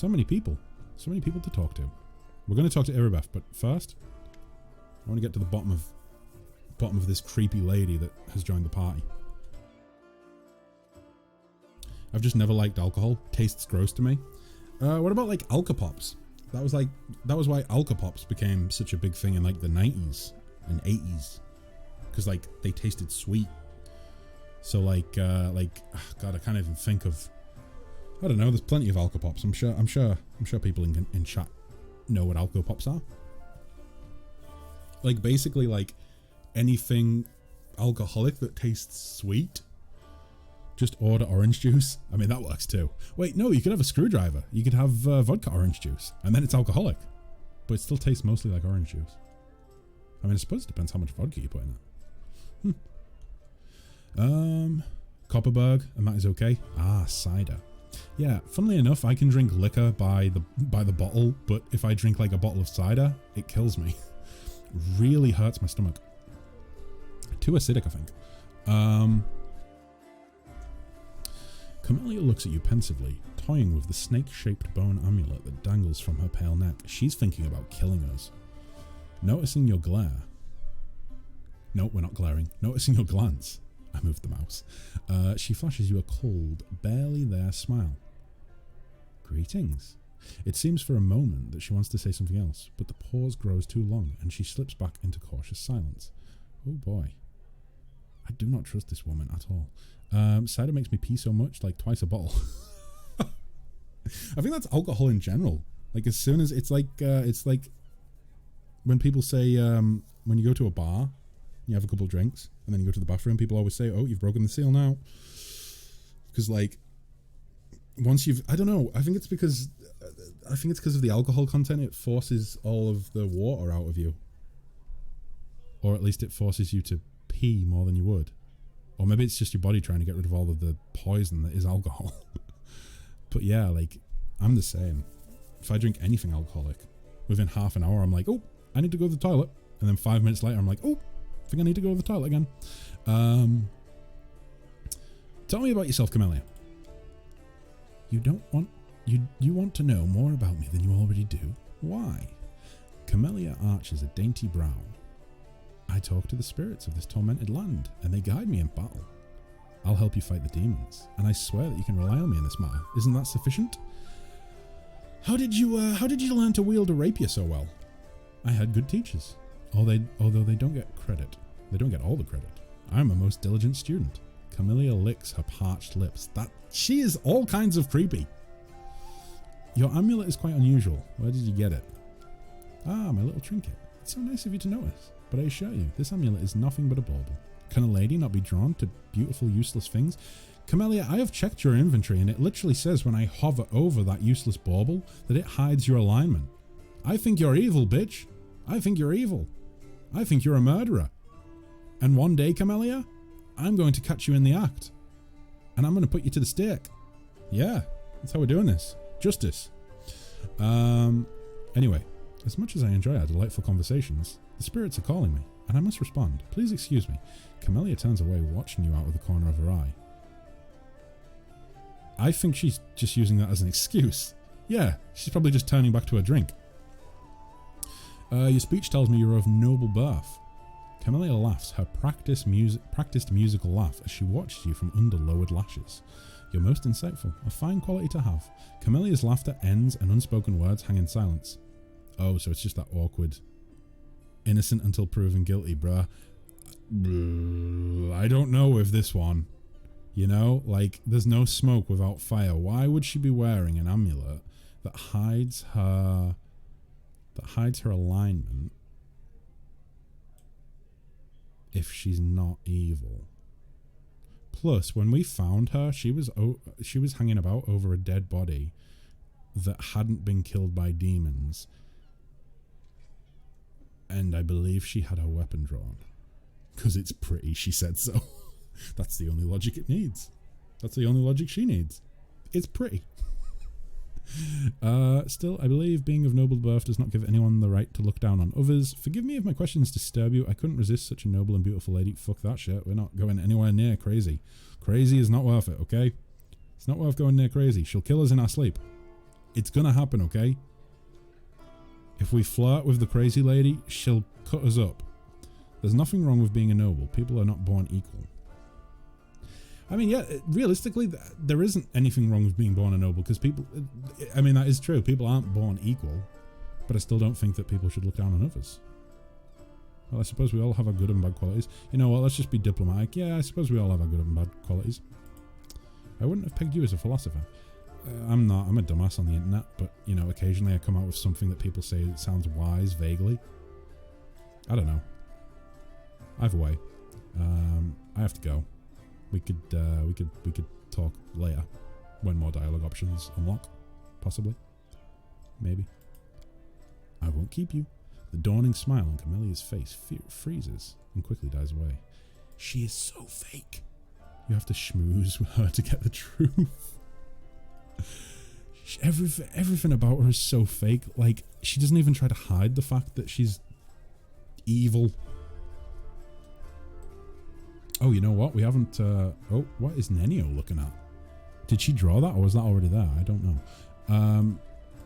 So many people. So many people to talk to. We're going to talk to Irabeth, but first, I want to get to the bottom of this creepy lady that has joined the party. I've just never liked alcohol. Tastes gross to me. What about like Alka-Pops? That was why Alka-Pops became such a big thing in like the 90s and 80s. Because like they tasted sweet. So like God, I can't even think of. I don't know. There's plenty of Alka-Pops. I'm sure people in chat know what Alka-Pops are. Like basically like anything alcoholic that tastes sweet. Just order orange juice. I mean, that works too. Wait, no, you could have a screwdriver. You could have vodka orange juice, and then it's alcoholic, but it still tastes mostly like orange juice. I mean, I suppose it depends how much vodka you put in it. Copperberg, and that is okay. Ah, cider. Yeah, funnily enough, I can drink liquor by the bottle, but if I drink like a bottle of cider, it kills me. Really hurts my stomach. Too acidic, I think. Camellia looks at you pensively, toying with the snake-shaped bone amulet that dangles from her pale neck. She's thinking about killing us. Noticing your glare. No, we're not glaring. Noticing your glance. I moved the mouse. She flashes you a cold, barely there smile. Greetings. It seems for a moment that she wants to say something else, but the pause grows too long and she slips back into cautious silence. Oh boy. I do not trust this woman at all. Cider makes me pee so much, like twice a bottle. I think that's alcohol in general. Like as soon as it's like when people say when you go to a bar, you have a couple of drinks, and then you go to the bathroom, people always say, "Oh, you've broken the seal now." Because like once you've, I don't know, I think it's because of the alcohol content. It forces all of the water out of you, or at least it forces you to pee more than you would. Or maybe it's just your body trying to get rid of all of the poison that is alcohol. But yeah, like, I'm the same. If I drink anything alcoholic, within half an hour, I'm like, oh, I need to go to the toilet. And then 5 minutes later, I'm like, oh, I think I need to go to the toilet again. Tell me about yourself, Camellia. You want to know more about me than you already do? Why? Camellia arches a dainty brow. I talk to the spirits of this tormented land, and they guide me in battle. I'll help you fight the demons, and I swear that you can rely on me in this matter. Isn't that sufficient? How did you learn to wield a rapier so well? I had good teachers, although they don't get credit. They don't get all the credit. I'm a most diligent student. Camellia licks her parched lips. She is all kinds of creepy. Your amulet is quite unusual. Where did you get it? Ah, my little trinket. It's so nice of you to notice. But I assure you, this amulet is nothing but a bauble. Can a lady not be drawn to beautiful, useless things? Camellia, I have checked your inventory, and it literally says when I hover over that useless bauble that it hides your alignment. I think you're evil, bitch. I think you're evil. I think you're a murderer. And one day, Camellia, I'm going to catch you in the act. And I'm going to put you to the stake. Yeah, that's how we're doing this. Justice. Anyway, as much as I enjoy our delightful conversations, the spirits are calling me, and I must respond. Please excuse me. Camellia turns away, watching you out of the corner of her eye. I think she's just using that as an excuse. Yeah, she's probably just turning back to her drink. Your speech tells me you're of noble birth. Camellia laughs, her practiced musical laugh, as she watches you from under lowered lashes. You're most insightful, a fine quality to have. Camellia's laughter ends, and unspoken words hang in silence. Oh, so it's just that awkward innocent until proven guilty, bruh. I don't know with this one. You know, like, there's no smoke without fire. Why would she be wearing an amulet that hides her alignment if she's not evil? Plus, when we found her, she was hanging about over a dead body that hadn't been killed by demons. And I believe she had her weapon drawn. Because it's pretty, she said so. That's the only logic it needs. That's the only logic she needs. It's pretty. Still, I believe being of noble birth does not give anyone the right to look down on others. Forgive me if my questions disturb you. I couldn't resist such a noble and beautiful lady. Fuck that shit. We're not going anywhere near crazy. Crazy is not worth it, okay? It's not worth going near crazy. She'll kill us in our sleep. It's gonna happen, okay? If we flirt with the crazy lady, she'll cut us up. There's nothing wrong with being a noble. People are not born equal. I mean, yeah, realistically, there isn't anything wrong with being born a noble, because people, I mean, that is true. People aren't born equal, but I still don't think that people should look down on others. Well, I suppose we all have our good and bad qualities. You know what, let's just be diplomatic. Yeah, I suppose we all have our good and bad qualities. I wouldn't have pegged you as a philosopher. I'm not. I'm a dumbass on the internet, but, you know, occasionally I come out with something that people say that sounds wise, vaguely. I don't know. Either way, I have to go. We could talk later when more dialogue options unlock, possibly, maybe. I won't keep you. The dawning smile on Camellia's face freezes and quickly dies away. She is so fake. You have to schmooze with her to get the truth. Everything about her is so fake. Like, she doesn't even try to hide the fact that she's evil. Oh, you know what? We haven't... oh, what is Nenio looking at? Did she draw that, or was that already there? I don't know.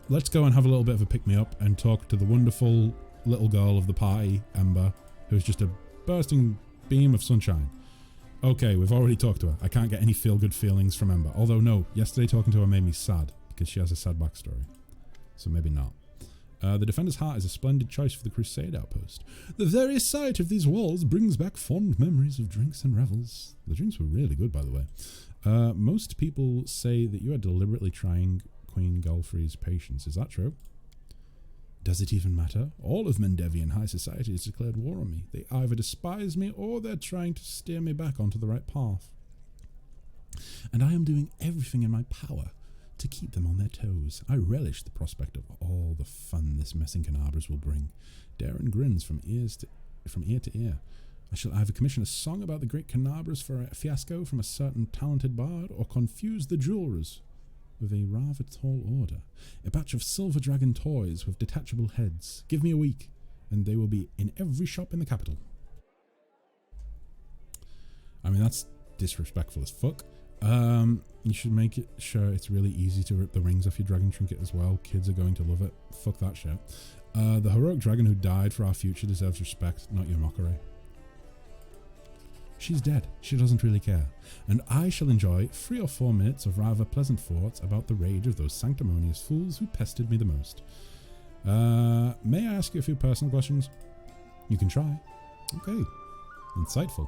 Let's go and have a little bit of a pick-me-up and talk to the wonderful little girl of the party, Ember, who's just a bursting beam of sunshine. Okay, we've already talked to her. I can't get any feel-good feelings from Ember. Although, no, yesterday talking to her made me sad, because she has a sad backstory. So maybe not. The Defender's Heart is a splendid choice for the Crusade outpost. The very sight of these walls brings back fond memories of drinks and revels. The drinks were really good, by the way. Most people say that you are deliberately trying Queen Galfrey's patience. Is that true? Does it even matter? All of Mendevian high society has declared war on me. They either despise me or they're trying to steer me back onto the right path. And I am doing everything in my power to keep them on their toes. I relish the prospect of all the fun this messing Canabras will bring. Darren grins from ear to ear. I shall either commission a song about the great Canabras for a fiasco from a certain talented bard, or confuse the jewelers with a rather tall order. A batch of silver dragon toys with detachable heads. Give me a week, and they will be in every shop in the capital. I mean, that's disrespectful as fuck. You should make it sure it's really easy to rip the rings off your dragon trinket as well. Kids are going to love it. Fuck that shit. The heroic dragon who died for our future deserves respect, not your mockery. She's dead. She doesn't really care. And I shall enjoy 3 or 4 minutes of rather pleasant thoughts about the rage of those sanctimonious fools who pestered me the most. May I ask you a few personal questions? You can try. Okay. Insightful.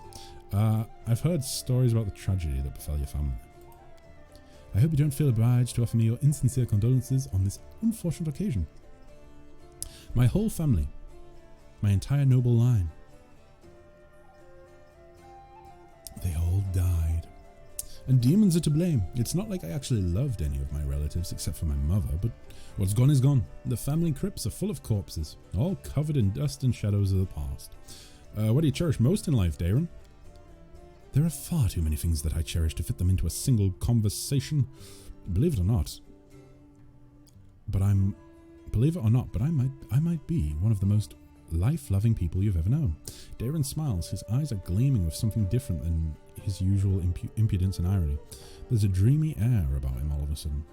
I've heard stories about the tragedy that befell your family. I hope you don't feel obliged to offer me your insincere condolences on this unfortunate occasion. My whole family, my entire noble line, they all died. And demons are to blame. It's not like I actually loved any of my relatives except for my mother, but what's gone is gone. The family crypts are full of corpses, all covered in dust and shadows of the past. What do you cherish most in life, Darren? There are far too many things that I cherish to fit them into a single conversation. Believe it or not, I might be one of the most life-loving people you've ever known. Darren smiles. His eyes are gleaming with something different than his usual impudence and irony. There's a dreamy air about him all of a sudden.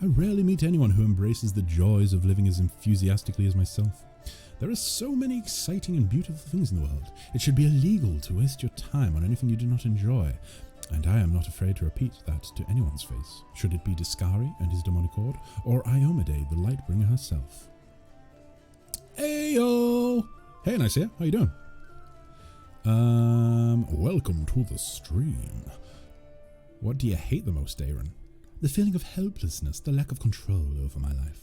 I rarely meet anyone who embraces the joys of living as enthusiastically as myself. There are so many exciting and beautiful things in the world. It should be illegal to waste your time on anything you do not enjoy. And I am not afraid to repeat that to anyone's face, should it be Discari and his demonic horde, or Iomade, the Lightbringer herself. Heyo! Hey, Nicaea, how you doing? Welcome to the stream. What do you hate the most, Darren? The feeling of helplessness, the lack of control over my life.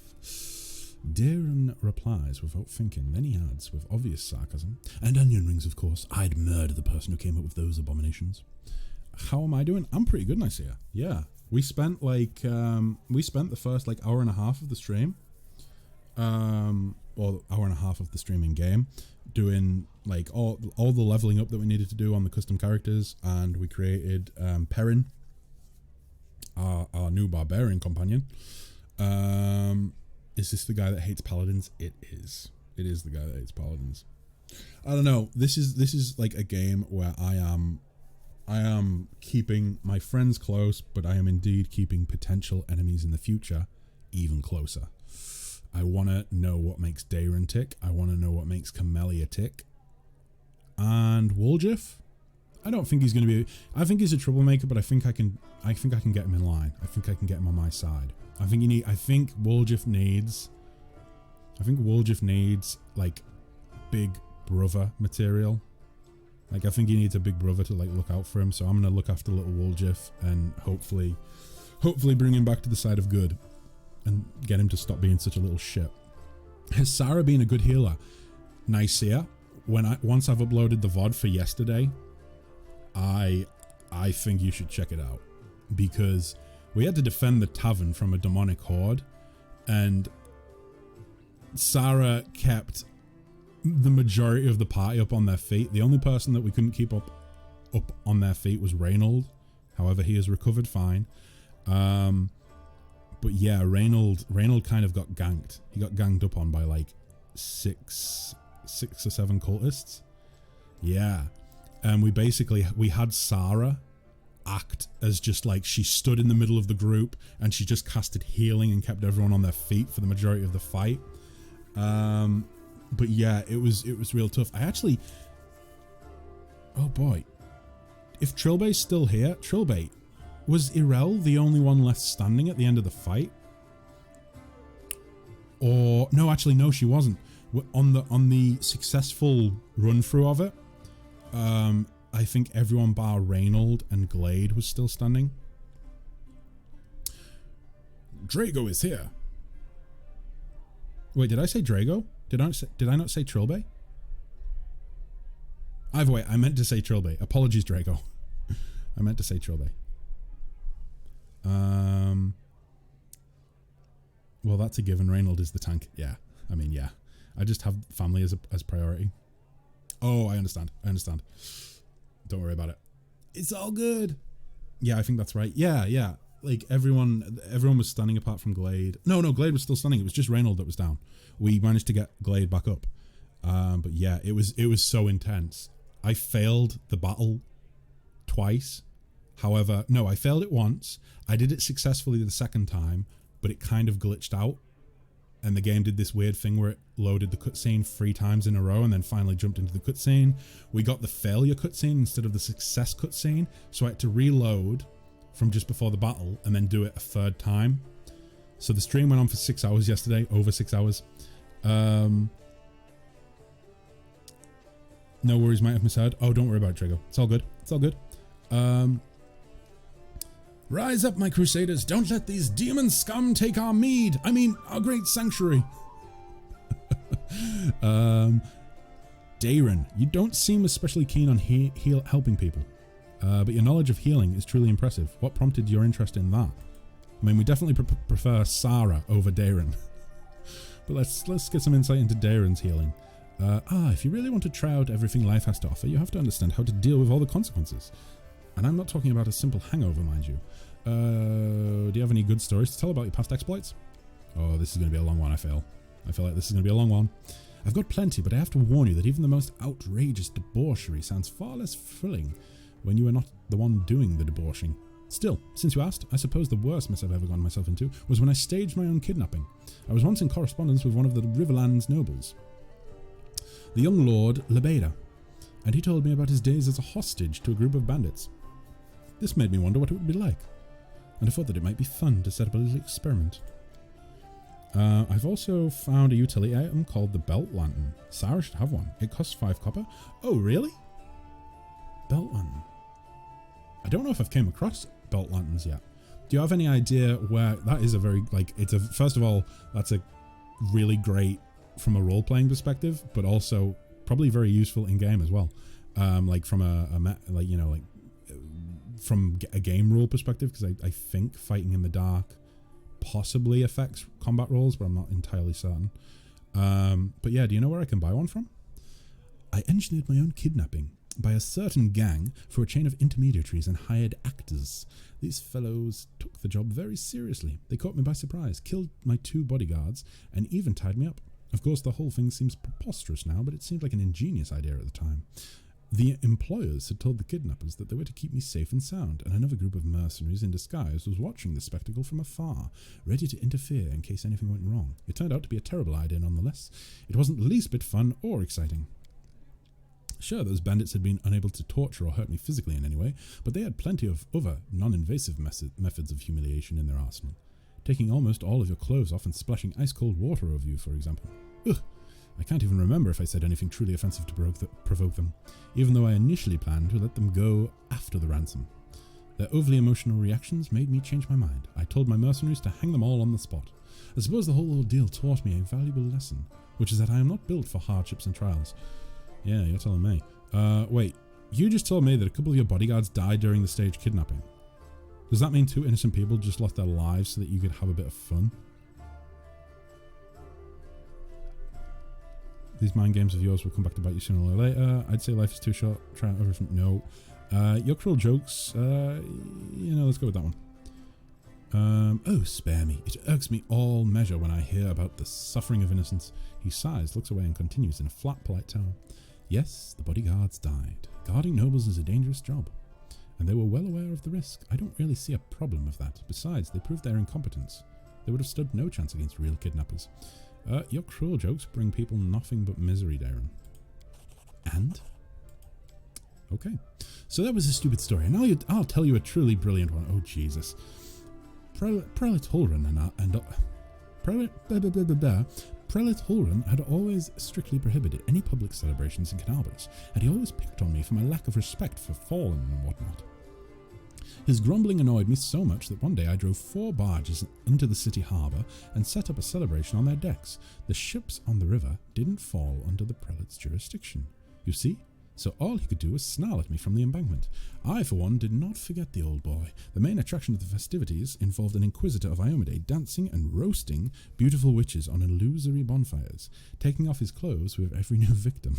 Darren replies without thinking, then he adds with obvious sarcasm, and onion rings, of course. I'd murder the person who came up with those abominations. How am I doing? I'm pretty good, Nicaea. Yeah, we spent the first hour and a half of the stream, or hour and a half of the streaming game, doing all the leveling up that we needed to do on the custom characters, and we created Perrin, our new barbarian companion. Is this the guy that hates paladins? It is. It is the guy that hates paladins. I don't know. This is like a game where I am keeping my friends close, but I am indeed keeping potential enemies in the future even closer. I want to know what makes Darren tick. I want to know what makes Camellia tick. And Woljif, I don't think he's going to be... I think he's a troublemaker, but I think I can get him in line. I think I can get him on my side. I think Woljif needs like big brother material. Like I think he needs a big brother to like look out for him. So I'm gonna look after little Woljif and hopefully bring him back to the side of good and get him to stop being such a little shit. Has Sarah been a good healer? Nicaea, once I've uploaded the VOD for yesterday, I think you should check it out, because we had to defend the tavern from a demonic horde, and Sarah kept the majority of the party up on their feet. The only person that we couldn't keep up on their feet was Reynold. However, he has recovered fine. But yeah, Reynold kind of got ganked. He got ganged up on by like six or seven cultists. Yeah. And we had Sarah act as just like she stood in the middle of the group and she just casted healing and kept everyone on their feet for the majority of the fight. But yeah, it was real tough. Oh boy. If Trilbay's still here, Trilbay, was Irel the only one left standing at the end of the fight? Or no, actually no, she wasn't. On the successful run through of it, I think everyone bar Reynold and Glade was still standing. Drago is here. Wait, did I say Drago? Did I not say Trilbay? Either way, I meant to say Trilbay. Apologies, Drago. I meant to say Trilbay. Well, that's a given. Reynold is the tank. Yeah. I mean, yeah. I just have family as priority. Oh, I understand. Don't worry about it. It's all good. Yeah, I think that's right. Yeah. Like everyone was standing apart from Glade. No, Glade was still standing. It was just Reynold that was down. We managed to get Glade back up. But yeah, it was so intense. I failed the battle twice. However, no, I failed it once. I did it successfully the second time, but it kind of glitched out. And the game did this weird thing where it loaded the cutscene 3 times in a row and then finally jumped into the cutscene. We got the failure cutscene instead of the success cutscene, so I had to reload from just before the battle and then do it a 3rd time. So the stream went on for 6 hours yesterday, over 6 hours. No worries, might have misheard. Oh, don't worry about it, Trigo. It's all good. Rise up, my crusaders. Don't let these demon scum take our mead. I mean, our great sanctuary. Darren, you don't seem especially keen on helping people. But your knowledge of healing is truly impressive. What prompted your interest in that? I mean, we definitely prefer Sarah over Darren. But let's get some insight into Darren's healing. If you really want to try out everything life has to offer, you have to understand how to deal with all the consequences. And I'm not talking about a simple hangover, mind you. Do you have any good stories to tell about your past exploits? Oh, this is going to be a long one, I feel like this is going to be a long one. I've got plenty, but I have to warn you that even the most outrageous debauchery sounds far less thrilling when you are not the one doing the debauching. Still, since you asked, I suppose the worst mess I've ever gotten myself into was when I staged my own kidnapping. I was once in correspondence with one of the Riverlands nobles, the young Lord Lebeda, and he told me about his days as a hostage to a group of bandits. This made me wonder what it would be like, and I thought that it might be fun to set up a little experiment. I've also found a utility item called the Belt Lantern. Sarah should have one. It costs 5 copper. Oh, really? Belt Lantern. I don't know if I've came across Belt Lanterns yet. Do you have any idea where... That is a very, like, it's a... First of all, that's a really great from a role-playing perspective, but also probably very useful in-game as well. Like from from a game rule perspective, because I think fighting in the dark possibly affects combat rolls, but I'm not entirely certain. But yeah, do you know where I can buy one from? I engineered my own kidnapping by a certain gang for a chain of intermediaries and hired actors. These fellows took the job very seriously. They caught me by surprise, killed my 2 bodyguards, and even tied me up. Of course, the whole thing seems preposterous now, but it seemed like an ingenious idea at the time. The employers had told the kidnappers that they were to keep me safe and sound, and another group of mercenaries in disguise was watching the spectacle from afar, ready to interfere in case anything went wrong. It turned out to be a terrible idea nonetheless. It wasn't the least bit fun or exciting. Sure, those bandits had been unable to torture or hurt me physically in any way, but they had plenty of other non-invasive methods of humiliation in their arsenal. Taking almost all of your clothes off and splashing ice-cold water over you, for example. Ugh! I can't even remember if I said anything truly offensive to provoke them, even though I initially planned to let them go after the ransom. Their overly emotional reactions made me change my mind. I told my mercenaries to hang them all on the spot. I suppose the whole ordeal taught me a valuable lesson, which is that I am not built for hardships and trials. Yeah, you're telling me. Wait, you just told me that a couple of your bodyguards died during the staged kidnapping. Does that mean 2 innocent people just lost their lives so that you could have a bit of fun? These mind games of yours will come back to bite you sooner or later. I'd say life is too short. Try out everything. No. Your cruel jokes. Let's go with that one. Oh, spare me. It irks me all measure when I hear about the suffering of innocents. He sighs, looks away and continues in a flat, polite tone. Yes, the bodyguards died. Guarding nobles is a dangerous job. And they were well aware of the risk. I don't really see a problem with that. Besides, they proved their incompetence. They would have stood no chance against real kidnappers. Your cruel jokes bring people nothing but misery, Darren. And? Okay. So that was a stupid story. And now I'll tell you a truly brilliant one. Oh, Jesus. Prelate Holren Prelate Holren had always strictly prohibited any public celebrations in Canalbers, and he always picked on me for my lack of respect for fallen and whatnot. His grumbling annoyed me so much that one day I drove 4 barges into the city harbour and set up a celebration on their decks. The ships on the river didn't fall under the prelate's jurisdiction. You see? So all he could do was snarl at me from the embankment. I, for one, did not forget the old boy. The main attraction of the festivities involved an inquisitor of Iomade dancing and roasting beautiful witches on illusory bonfires, taking off his clothes with every new victim.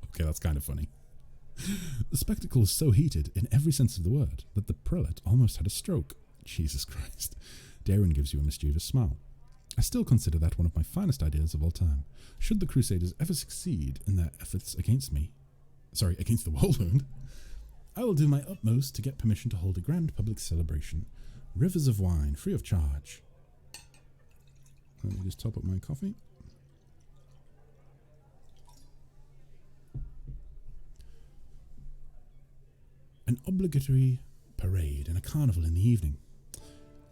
Okay, that's kind of funny. The spectacle was so heated, in every sense of the word, that the prelate almost had a stroke. Jesus Christ. Darren gives you a mischievous smile. I still consider that one of my finest ideas of all time. Should the Crusaders ever succeed in their efforts against the Whirlwind, I will do my utmost to get permission to hold a grand public celebration. Rivers of wine, free of charge. Let me just top up my coffee. An obligatory parade and a carnival in the evening.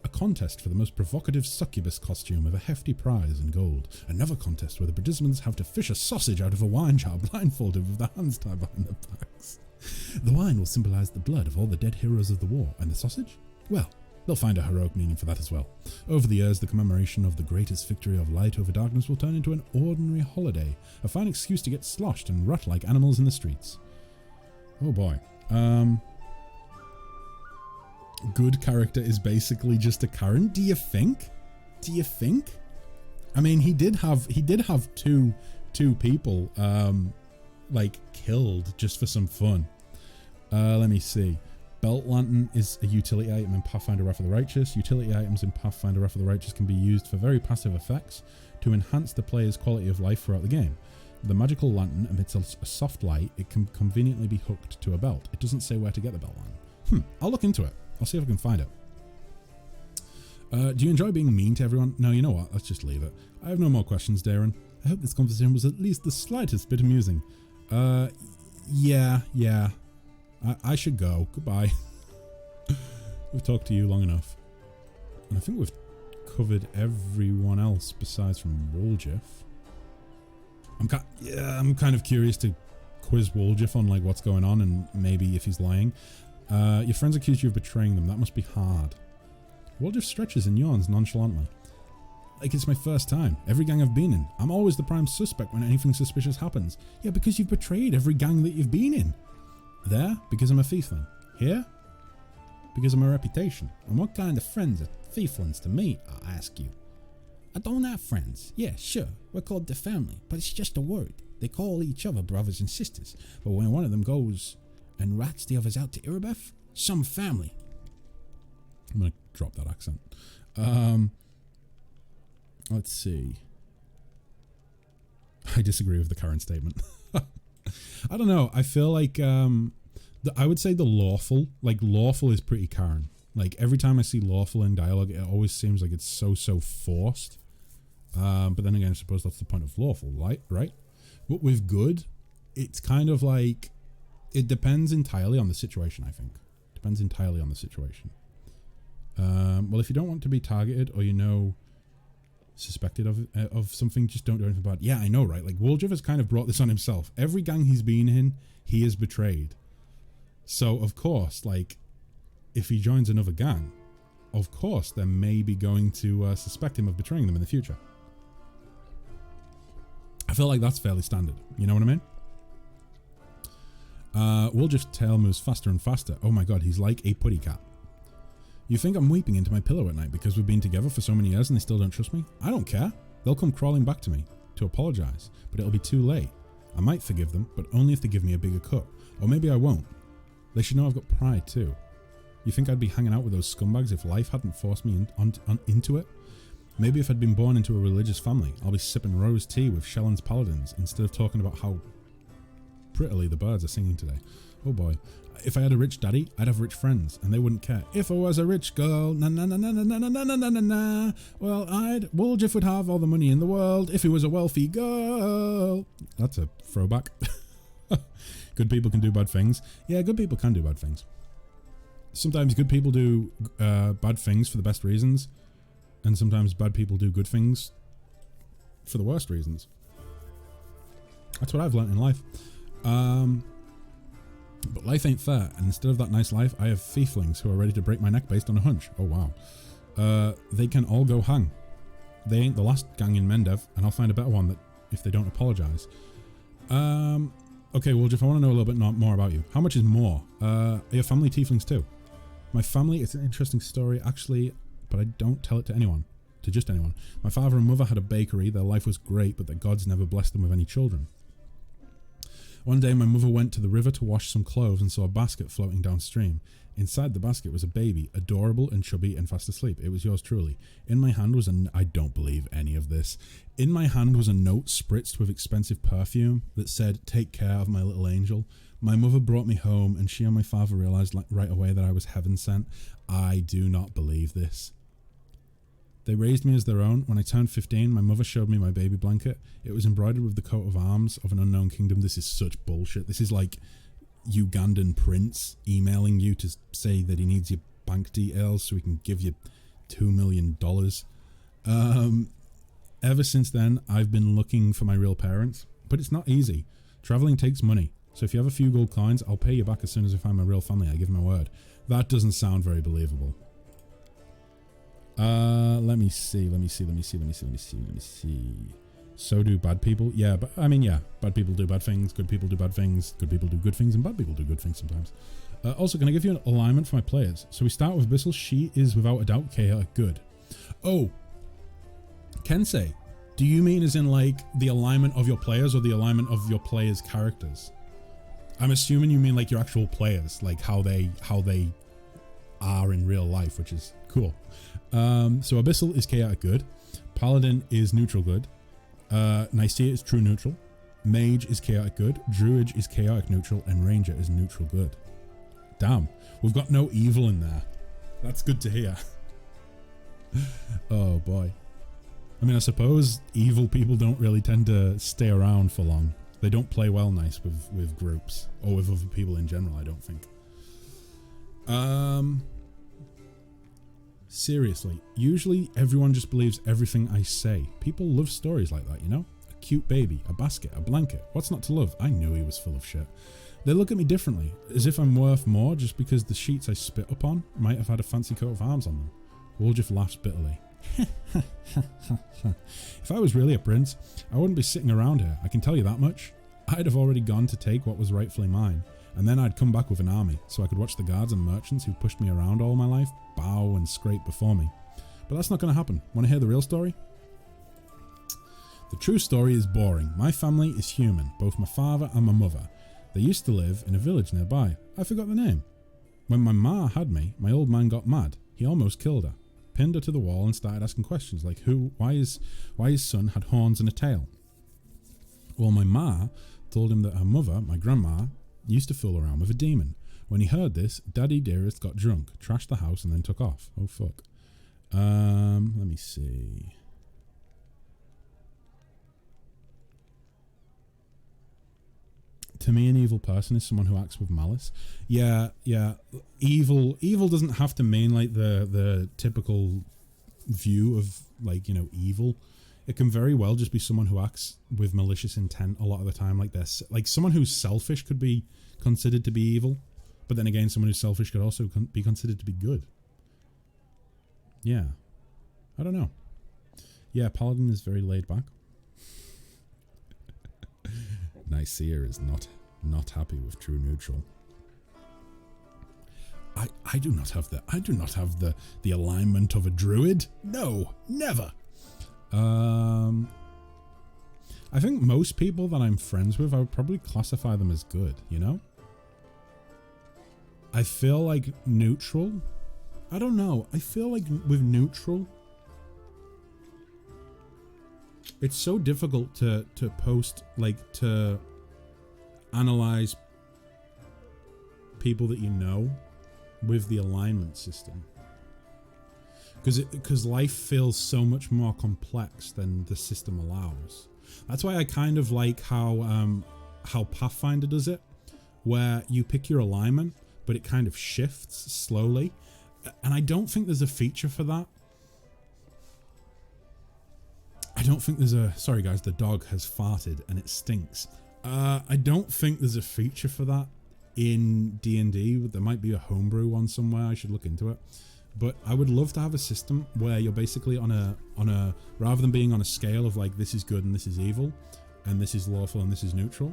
A contest for the most provocative succubus costume with a hefty prize in gold. Another contest where the participants have to fish a sausage out of a wine jar blindfolded with their hands tied behind their backs. The wine will symbolize the blood of all the dead heroes of the war, and the sausage? Well, they'll find a heroic meaning for that as well. Over the years, the commemoration of the greatest victory of light over darkness will turn into an ordinary holiday, a fine excuse to get sloshed and rut like animals in the streets. Oh boy. Good character is basically just a Karen. Do you think? I mean, he did have two people killed just for some fun. Let me see. Belt lantern is a utility item in Pathfinder Wrath of the Righteous. Utility items in Pathfinder Wrath of the Righteous can be used for very passive effects to enhance the player's quality of life throughout the game. The magical lantern emits a soft light. It can conveniently be hooked to a belt. It doesn't say where to get the belt lantern. I'll look into it. I'll see if I can find it. Do you enjoy being mean to everyone? No, you know what? Let's just leave it. I have no more questions, Darren. I hope this conversation was at least the slightest bit amusing. Yeah. I should go. Goodbye. We've talked to you long enough. And I think we've covered everyone else besides from Woljif. I'm kind of curious to quiz Woljif on what's going on and maybe if he's lying. Your friends accuse you of betraying them. That must be hard. Woljif stretches and yawns nonchalantly. It's my first time. Every gang I've been in. I'm always the prime suspect when anything suspicious happens. Yeah, because you've betrayed every gang that you've been in. There, because I'm a thiefling. Here, because of my reputation. And what kind of friends are thieflings to me, I ask you? I don't have friends. Yeah, sure, we're called the family, but it's just a word. They call each other brothers and sisters. But when one of them goes and rats the others out to Irabeth, some family. I'm going to drop that accent. Let's see. I disagree with the current statement. I don't know. I feel like I would say the lawful is pretty Karen. Like every time I see lawful in dialogue, it always seems like it's so forced. But then again, I suppose that's the point of lawful, right? But with good, it's kind of like it depends entirely on the situation. I think depends entirely on the situation. Well, if you don't want to be targeted or suspected of something, just don't do anything bad. Yeah, I know, right? Like Woljif has kind of brought this on himself. Every gang he's been in, he is betrayed. So of course, like if he joins another gang, of course they're maybe going to suspect him of betraying them in the future. I feel like that's fairly standard. You know what I mean? Woljif's tail moves faster and faster. Oh my god, he's like a putty cat. You think I'm weeping into my pillow at night because we've been together for so many years and they still don't trust me? I don't care. They'll come crawling back to me to apologise, but it'll be too late. I might forgive them, but only if they give me a bigger cut. Or maybe I won't. They should know I've got pride too. You think I'd be hanging out with those scumbags if life hadn't forced me into it? Maybe if I'd been born into a religious family, I'll be sipping rose tea with Shellen's paladins instead of talking about how prettily the birds are singing today. Oh boy. If I had a rich daddy, I'd have rich friends, and they wouldn't care. If I was a rich girl, na na na na na na na na na na na. Well, Woljif would have all the money in the world if he was a wealthy girl. That's a throwback. Good people can do bad things. Yeah, good people can do bad things. Sometimes good people do bad things for the best reasons, and sometimes bad people do good things for the worst reasons. That's what I've learnt in life. But life ain't fair, and instead of that nice life, I have thieflings who are ready to break my neck based on a hunch. Oh wow. They can all go hang. They ain't the last gang in Mendev, and I'll find a better one that if they don't apologise. Okay, Woljif, I want to know a little bit more about you. How much is more? Are your family tieflings too? My family, it's an interesting story actually, but I don't tell it to anyone. To just anyone. My father and mother had a bakery, their life was great, but their gods never blessed them with any children. One day my mother went to the river to wash some clothes and saw a basket floating downstream. Inside the basket was a baby, adorable and chubby and fast asleep. It was yours truly. In my hand was I don't believe any of this. In my hand was a note spritzed with expensive perfume that said, "Take care of my little angel." My mother brought me home and she and my father realised right away that I was heaven sent. I do not believe this. They raised me as their own. When I turned 15, my mother showed me my baby blanket. It was embroidered with the coat of arms of an unknown kingdom. This is such bullshit. This is like Ugandan prince emailing you to say that he needs your bank details so he can give you $2 million. Ever since then, I've been looking for my real parents, but it's not easy. Traveling takes money. So if you have a few gold coins, I'll pay you back as soon as I find my real family. I give my word. That doesn't sound very believable. Let me see. So do bad people? Yeah, but I mean, yeah, bad people do bad things, good people do bad things, good people do good things, and bad people do good things sometimes. Also, can I give you an alignment for my players? So we start with Bissell. She is without a doubt chaotic good. Oh, Kensei, do you mean as in like the alignment of your players or the alignment of your players' characters? I'm assuming you mean like your actual players, like how they are in real life, which is cool. So Abyssal is chaotic good, Paladin is neutral good, Nicaea is true neutral, Mage is chaotic good, Druid is chaotic neutral, and Ranger is neutral good. Damn, we've got no evil in there. That's good to hear. Oh boy. I mean, I suppose evil people don't really tend to stay around for long. They don't play well nice with groups or with other people in general, I don't think. Seriously, usually everyone just believes everything I say. People love stories like that, you know? A cute baby, a basket, a blanket. What's not to love? I knew he was full of shit. They look at me differently, as if I'm worth more just because the sheets I spit upon might have had a fancy coat of arms on them. Woljif laughs bitterly. If I was really a prince, I wouldn't be sitting around here, I can tell you that much. I'd have already gone to take what was rightfully mine, and then I'd come back with an army, so I could watch the guards and merchants who pushed me around all my life bow and scrape before me. But that's not going to happen. Want to hear the real story? The true story is boring. My family is human, both my father and my mother. They used to live in a village nearby. I forgot the name. When my ma had me, my old man got mad. He almost killed her, pinned her to the wall and started asking questions like why his son had horns and a tail. Well, my ma told him that her mother, my grandma, used to fool around with a demon. When he heard this, Daddy Dearest got drunk, trashed the house, and then took off. Oh, fuck. Let me see. To me, an evil person is someone who acts with malice. Yeah. Evil doesn't have to mean like the typical view of like, you know, evil. It can very well just be someone who acts with malicious intent a lot of the time. Like this, like someone who's selfish could be considered to be evil, but then again, someone who's selfish could also be considered to be good. Yeah, I don't know. Yeah, Paladin is very laid back. Nicaea is not happy with true neutral. I do not have the alignment of a druid. No, never. I think most people that I'm friends with, I would probably classify them as good, you know? I feel like neutral. I don't know. I feel like with neutral, it's so difficult to post, like, to analyze people that you know with the alignment system. Because life feels so much more complex than the system allows. That's why I kind of like how Pathfinder does it, where you pick your alignment, but it kind of shifts slowly. And I don't think there's a feature for that. I don't think there's a... Sorry guys, the dog has farted and it stinks. I don't think there's a feature for that in D&D. There might be a homebrew one somewhere. I should look into it. But I would love to have a system where you're basically on a rather than being on a scale of like this is good and this is evil and this is lawful and this is neutral,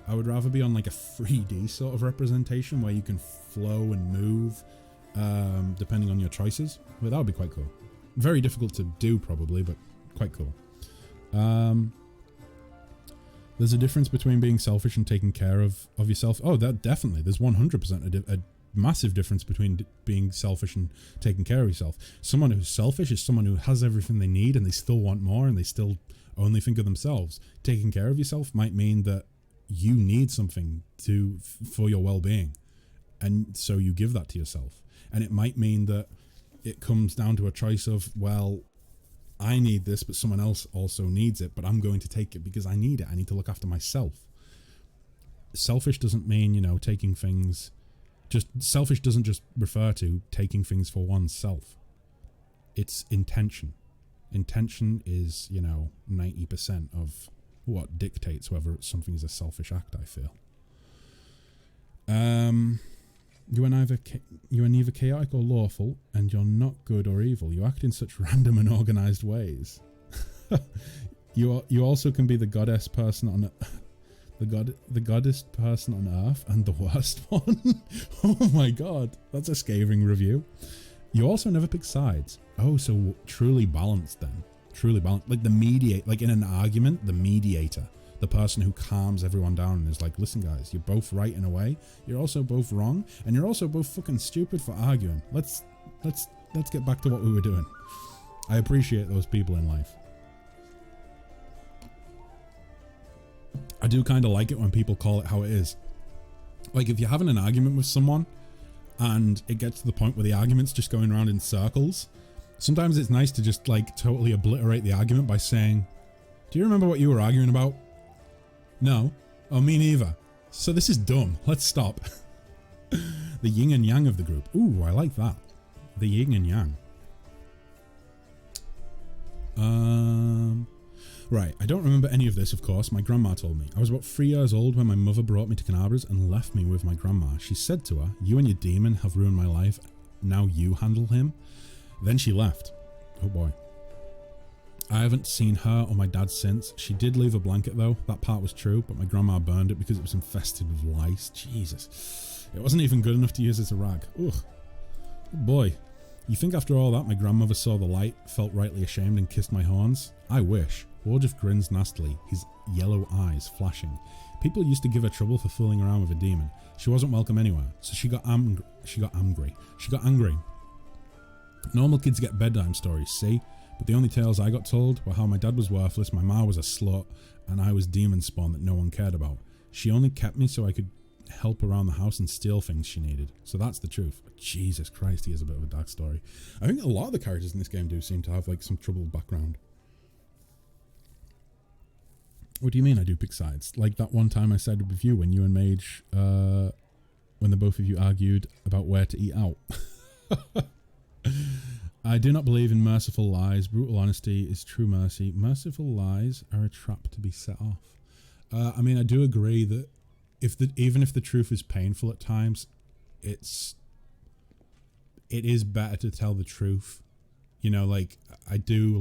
I would rather be on like a 3D sort of representation where you can flow and move depending on your choices. But that would be quite cool. Very difficult to do probably, but quite cool. There's a difference between being selfish and taking care of yourself. Oh, that definitely. There's 100% a massive difference between being selfish and taking care of yourself. Someone who's selfish is someone who has everything they need and they still want more and they still only think of themselves. Taking care of yourself might mean that you need something for your well-being, and so you give that to yourself. And it might mean that it comes down to a choice of, well, I need this, but someone else also needs it, but I'm going to take it because I need it. I need to look after myself. Selfish doesn't mean, you know, taking things... selfish doesn't just refer to taking things for oneself. It's intention. Intention is, you know, 90% of what dictates whether something is a selfish act, I feel. You are neither chaotic or lawful, and you're not good or evil. You act in such random and organized ways. You also can be the goddess person on the goddess person on Earth and the worst one. Oh my god, that's a scathing review. You also never pick sides. Oh, so truly balanced then. Truly balanced. Like like in an argument, the mediator. The person who calms everyone down and is like, listen guys, you're both right in a way, you're also both wrong, and you're also both fucking stupid for arguing. Let's get back to what we were doing. I appreciate those people in life. I do kind of like it when people call it how it is. Like if you're having an argument with someone and it gets to the point where the argument's just going around in circles, sometimes it's nice to just like totally obliterate the argument by saying, do you remember what you were arguing about? No. Oh, me neither. So this is dumb. Let's stop. The yin and yang of the group. Ooh, I like that. The yin and yang. Right, I don't remember any of this, of course. My grandma told me. I was about 3 years old when my mother brought me to Canabras and left me with my grandma. She said to her, you and your demon have ruined my life. Now you handle him. Then she left. Oh boy. I haven't seen her or my dad since. She did leave a blanket though. That part was true, but my grandma burned it because it was infested with lice. Jesus. It wasn't even good enough to use as a rag. Ugh. Good boy. You think after all that my grandmother saw the light, felt rightly ashamed and kissed my horns? I wish. Wardriff grins nastily, his yellow eyes flashing. People used to give her trouble for fooling around with a demon. She wasn't welcome anywhere, so she got angry. Normal kids get bedtime stories, see? But the only tales I got told were how my dad was worthless, my ma was a slut, and I was demon spawn that no one cared about. She only kept me so I could help around the house and steal things she needed. So that's the truth. Jesus Christ, he has a bit of a dark story. I think a lot of the characters in this game do seem to have like some troubled background. What do you mean I do pick sides? Like that one time I sided with you when you and Mage, when the both of you argued about where to eat out. I do not believe in merciful lies. Brutal honesty is true mercy. Merciful lies are a trap to be set off. I mean, I do agree that even if the truth is painful at times, it is better to tell the truth. You know, like I do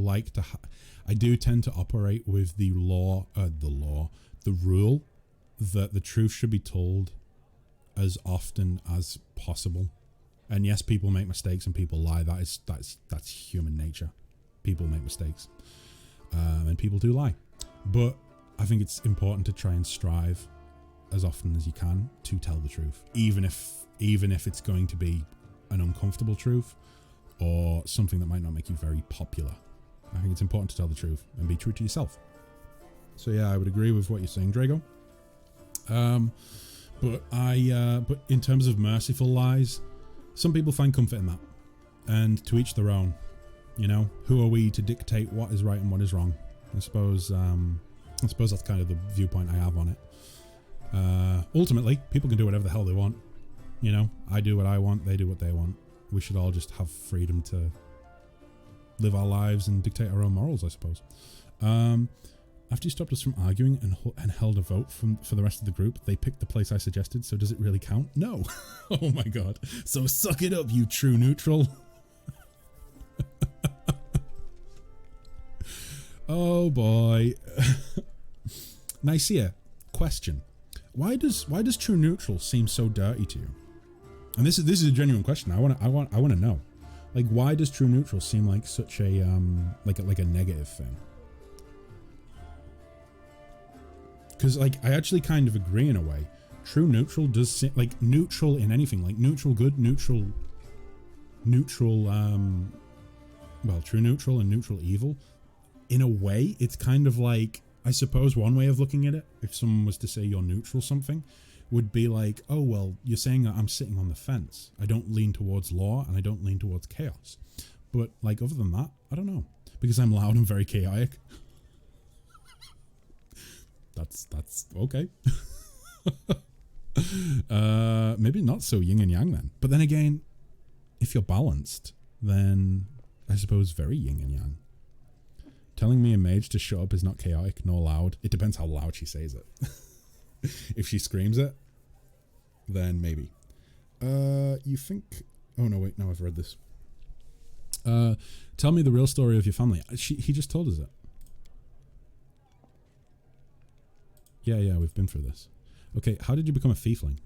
tend to operate with the rule that the truth should be told as often as possible. And yes, people make mistakes and people lie. That's human nature. People make mistakes, and people do lie. But I think it's important to try and strive as often as you can to tell the truth, even if it's going to be an uncomfortable truth or something that might not make you very popular. I think it's important to tell the truth and be true to yourself. So yeah, I would agree with what you're saying, Drago. But in terms of merciful lies, some people find comfort in that, and to each their own. You know, who are we to dictate what is right and what is wrong? I suppose that's kind of the viewpoint I have on it. Ultimately, people can do whatever the hell they want. You know, I do what I want, they do what they want. We should all just have freedom to live our lives and dictate our own morals, I suppose. After you stopped us from arguing and held a vote for the rest of the group, they picked the place I suggested, so does it really count? No. Oh my god. So suck it up, you true neutral. Oh boy. Nicaea, question. Why does true neutral seem so dirty to you? And this is a genuine question. I want to know. Like, why does true neutral seem like such a like a negative thing? Because like I actually kind of agree in a way. True neutral does seem like neutral in anything, like neutral good, neutral well, true neutral and neutral evil. In a way, it's kind of like, I suppose one way of looking at it, if someone was to say you're neutral something, would be like, oh well, you're saying that I'm sitting on the fence. I don't lean towards law and I don't lean towards chaos. But like other than that, I don't know. Because I'm loud and very chaotic. That's okay. Maybe not so yin and yang then. But then again, if you're balanced, then I suppose very yin and yang. Telling me a mage to shut up is not chaotic nor loud. It depends how loud she says it. If she screams it, then maybe. You think... Oh no, wait, now I've read this. Tell me the real story of your family. He just told us it. Yeah, we've been through this. Okay, how did you become a thiefling?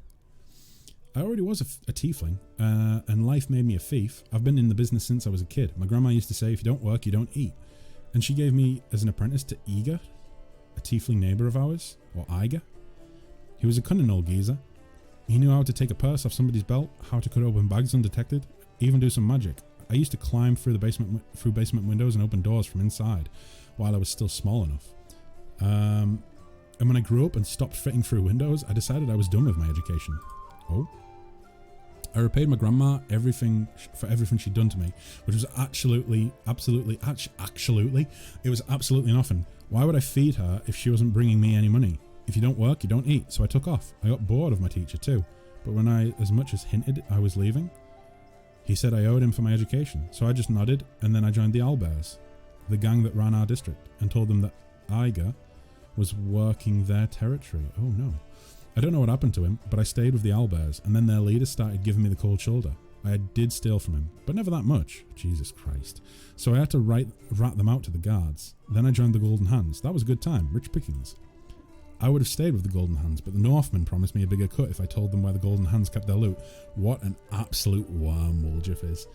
I already was a tiefling, and life made me a thief. I've been in the business since I was a kid. My grandma used to say, if you don't work, you don't eat. And she gave me as an apprentice to Iga, a tiefling neighbour of ours, or Iga. He was a cunning old geezer. He knew how to take a purse off somebody's belt, how to cut open bags undetected, even do some magic. I used to climb through basement windows and open doors from inside, while I was still small enough. And when I grew up and stopped fitting through windows, I decided I was done with my education. Oh. I repaid my grandma for everything she'd done to me, which was absolutely, it was absolutely nothing. Why would I feed her if she wasn't bringing me any money? If you don't work, you don't eat, so I took off. I got bored of my teacher too, but when I as much as hinted I was leaving, he said I owed him for my education, so I just nodded, and then I joined the Owlbears, the gang that ran our district, and told them that Iga was working their territory. Oh no. I don't know what happened to him, but I stayed with the Owlbears, and then their leader started giving me the cold shoulder. I did steal from him, but never that much. Jesus Christ. So I had to rat them out to the guards. Then I joined the Golden Hands. That was a good time. Rich pickings. I would have stayed with the Golden Hands, but the Northmen promised me a bigger cut if I told them where the Golden Hands kept their loot. What an absolute worm Wooljiff is.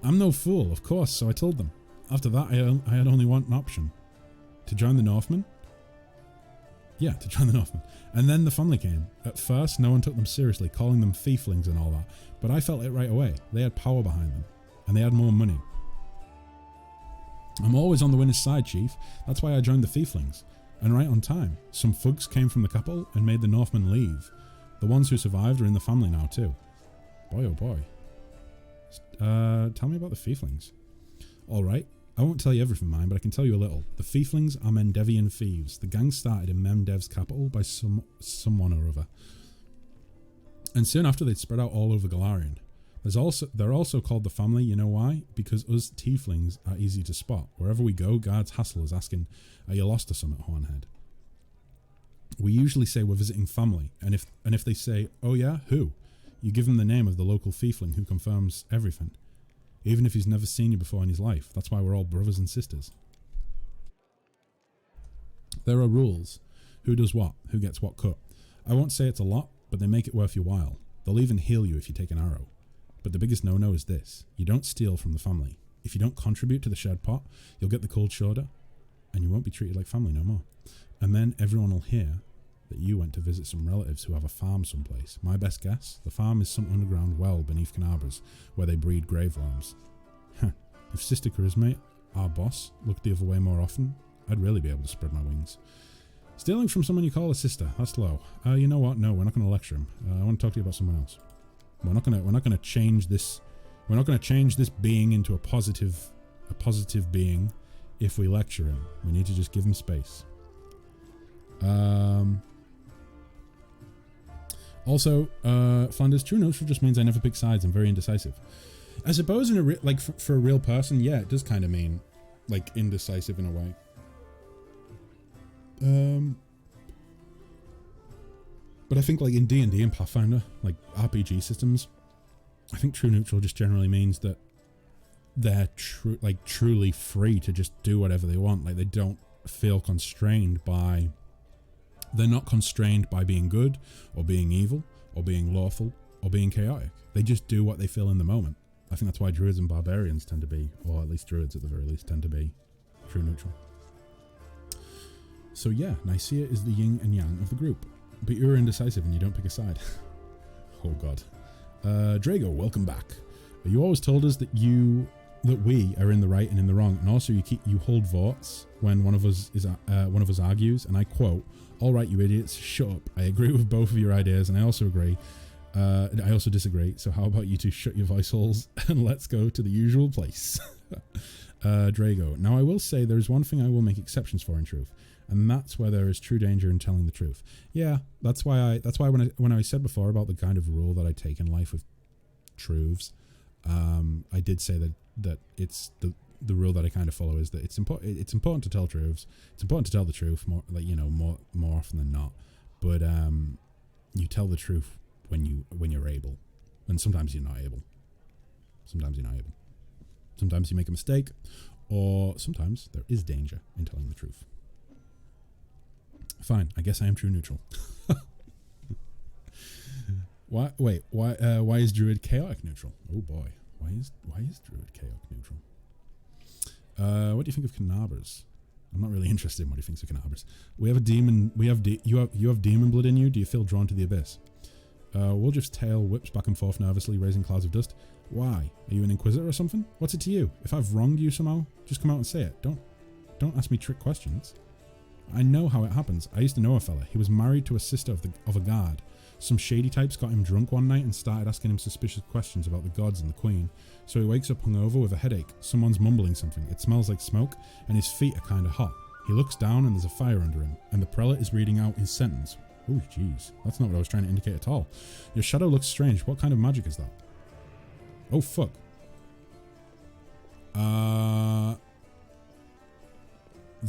I'm no fool, of course, so I told them. After that, I had only one option. To join the Northmen? Yeah, to join the Northmen. And then the family came. At first, no one took them seriously, calling them thieflings and all that. But I felt it right away. They had power behind them. And they had more money. I'm always on the winner's side, Chief. That's why I joined the thieflings. And right on time. Some thugs came from the capital and made the Northmen leave. The ones who survived are in the family now too. Boy oh boy. Tell me about the Fieflings. Alright, I won't tell you everything, mine, but I can tell you a little. The Fieflings are Mendevian thieves. The gang started in Mendev's capital by someone or other. And soon after they'd spread out all over Galarian. They're also called the family, you know why? Because us tieflings are easy to spot. Wherever we go, guards hassle us asking, are you lost or something, Hornhead? We usually say we're visiting family, and if they say, oh yeah, who? You give them the name of the local fiefling who confirms everything. Even if he's never seen you before in his life. That's why we're all brothers and sisters. There are rules. Who does what? Who gets what cut? I won't say it's a lot, but they make it worth your while. They'll even heal you if you take an arrow. But the biggest no-no is this. You don't steal from the family. If you don't contribute to the shared pot, you'll get the cold shoulder, and you won't be treated like family no more. And then everyone will hear that you went to visit some relatives who have a farm someplace. My best guess, the farm is some underground well beneath Canabras, where they breed graveworms. If Sister Charismate, our boss, looked the other way more often, I'd really be able to spread my wings. Stealing from someone you call a sister, that's low. You know what? No, we're not going to lecture him. I want to talk to you about someone else. We're not going to change this. We're not going to change this being into a positive being if we lecture him. We need to just give him space. Also, Flanders, true neutral just means I never pick sides. I'm very indecisive. I suppose in a for a real person, yeah, it does kind of mean like indecisive in a way. But I think like in D&D and Pathfinder, like RPG systems, I think true neutral just generally means that they're truly free to just do whatever they want. Like they don't feel constrained by, they're not constrained by being good or being evil or being lawful or being chaotic. They just do what they feel in the moment. I think that's why druids and barbarians tend to be, or at least druids at the very least, tend to be true neutral. So yeah, Nicaea is the yin and yang of the group. But you're indecisive and you don't pick a side. Oh god. Drago, welcome back. You always told us that we are in the right and in the wrong, and also you hold votes when one of us argues, and I quote, "All right, you idiots, shut up. I agree with both of your ideas, and I also agree. I also disagree. So how about you two shut your voice holes and let's go to the usual place." Drago. Now I will say there is one thing I will make exceptions for in truth, and that's where there is true danger in telling the truth. Yeah, that's why when I said before about the kind of rule that I take in life with truths, I did say that it's the rule that I kind of follow is that it's important to tell truths. It's important to tell the truth more often than not. But you tell the truth when you're able, and sometimes you're not able. Sometimes you make a mistake, or sometimes there is danger in telling the truth. Fine, I guess I am true neutral. Why is Druid chaotic neutral? Oh boy, why is Druid chaotic neutral? What do you think of Canabras? I'm not really interested in what he thinks of Canabras. We have a demon. You have demon blood in you. Do you feel drawn to the abyss? Woljif's tail whips back and forth nervously, raising clouds of dust. Why? Are you an inquisitor or something? What's it to you? If I've wronged you somehow, just come out and say it. Don't ask me trick questions. I know how it happens. I used to know a fella. He was married to a sister of a guard. Some shady types got him drunk one night and started asking him suspicious questions about the gods and the queen. So he wakes up hungover with a headache. Someone's mumbling something. It smells like smoke, and his feet are kind of hot. He looks down and there's a fire under him, and the prelate is reading out his sentence. Oh, jeez. That's not what I was trying to indicate at all. Your shadow looks strange. What kind of magic is that? Oh, fuck.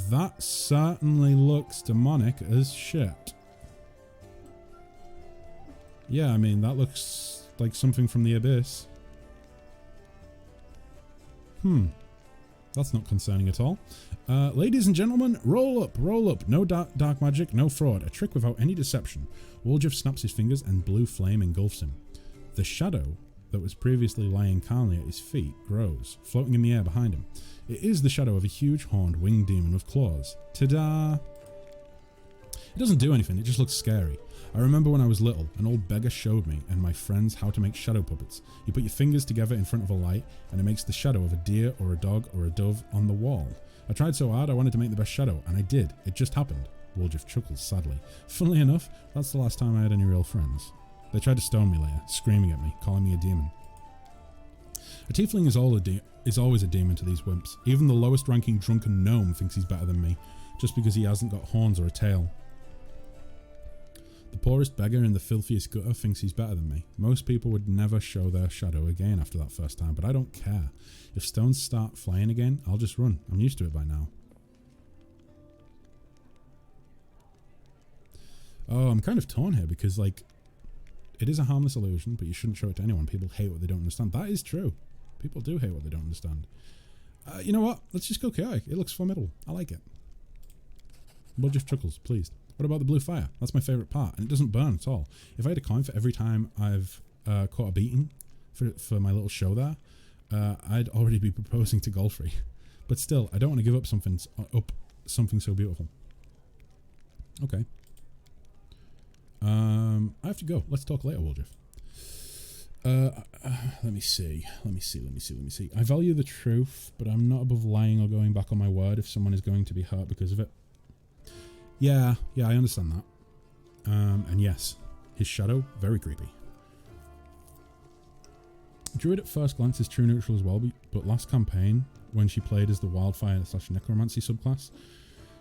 That certainly looks demonic as shit. Yeah, I mean, that looks like something from the abyss. That's not concerning at all. Ladies and gentlemen, roll up, roll up. No dark magic, no fraud. A trick without any deception. Woljif snaps his fingers and blue flame engulfs him. The shadow that was previously lying calmly at his feet grows, floating in the air behind him. It is the shadow of a huge horned winged demon with claws. Ta-da! It doesn't do anything, it just looks scary. I remember when I was little, an old beggar showed me and my friends how to make shadow puppets. You put your fingers together in front of a light and it makes the shadow of a deer or a dog or a dove on the wall. I tried so hard I wanted to make the best shadow, and I did. It just happened. Woljif chuckles sadly. Funnily enough, that's the last time I had any real friends. They tried to stone me later, screaming at me, calling me a demon. A tiefling is always a demon to these wimps. Even the lowest ranking drunken gnome thinks he's better than me, just because he hasn't got horns or a tail. The poorest beggar in the filthiest gutter thinks he's better than me. Most people would never show their shadow again after that first time, but I don't care. If stones start flying again, I'll just run. I'm used to it by now. Oh, I'm kind of torn here because, like, it is a harmless illusion, but you shouldn't show it to anyone. People hate what they don't understand. That is true. People do hate what they don't understand. You know what? Let's just go chaotic. It looks formidable. I like it. Woljif chuckles, pleased. What about the blue fire? That's my favourite part, and it doesn't burn at all. If I had a coin for every time I've caught a beating for my little show there, I'd already be proposing to Golfrey. But still, I don't want to give up something so beautiful. Okay. I have to go. Let's talk later, Woljif. Let me see. I value the truth, but I'm not above lying or going back on my word if someone is going to be hurt because of it. Yeah, I understand that. And yes, his shadow, very creepy. Druid at first glance is true neutral as well, but last campaign, when she played as the wildfire/necromancy subclass,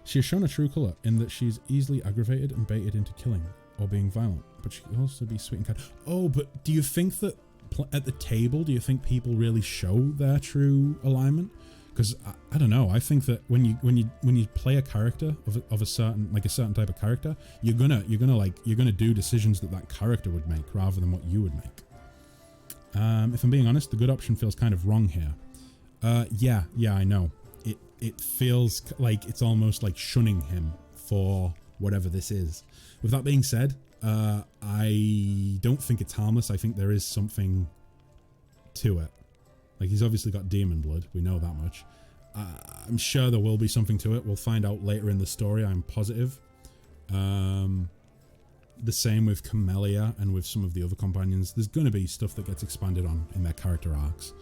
she has shown a true colour in that she's easily aggravated and baited into killing or being violent, but she can also be sweet and kind. Oh, but do you think that at the table, do you think people really show their true alignment? Because I don't know. I think that when you play a character of a certain type of character, you're gonna do decisions that character would make rather than what you would make. If I'm being honest, the good option feels kind of wrong here. Yeah, I know. It feels like it's almost like shunning him for whatever this is. With that being said, I don't think it's harmless. I think there is something to it. Like, he's obviously got demon blood. We know that much. I'm sure there will be something to it. We'll find out later in the story, I'm positive. The same with Camellia and with some of the other companions. There's going to be stuff that gets expanded on in their character arcs.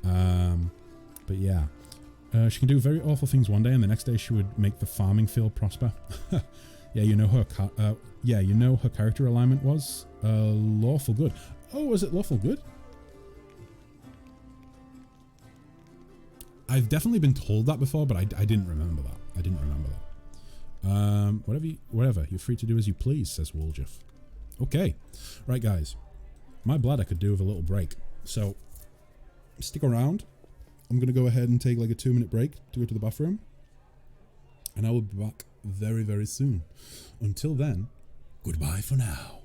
But yeah. She can do very awful things one day, and the next day she would make the farming field prosper. Yeah, you know her character alignment was lawful good. Oh, was it lawful good? I've definitely been told that before, but I didn't remember that. Whatever. You're free to do as you please, says Woljif. Okay. Right, guys. My bladder could do with a little break. So, stick around. I'm going to go ahead and take like a 2-minute break to go to the bathroom. And I will be back very, very soon. Until then, goodbye for now.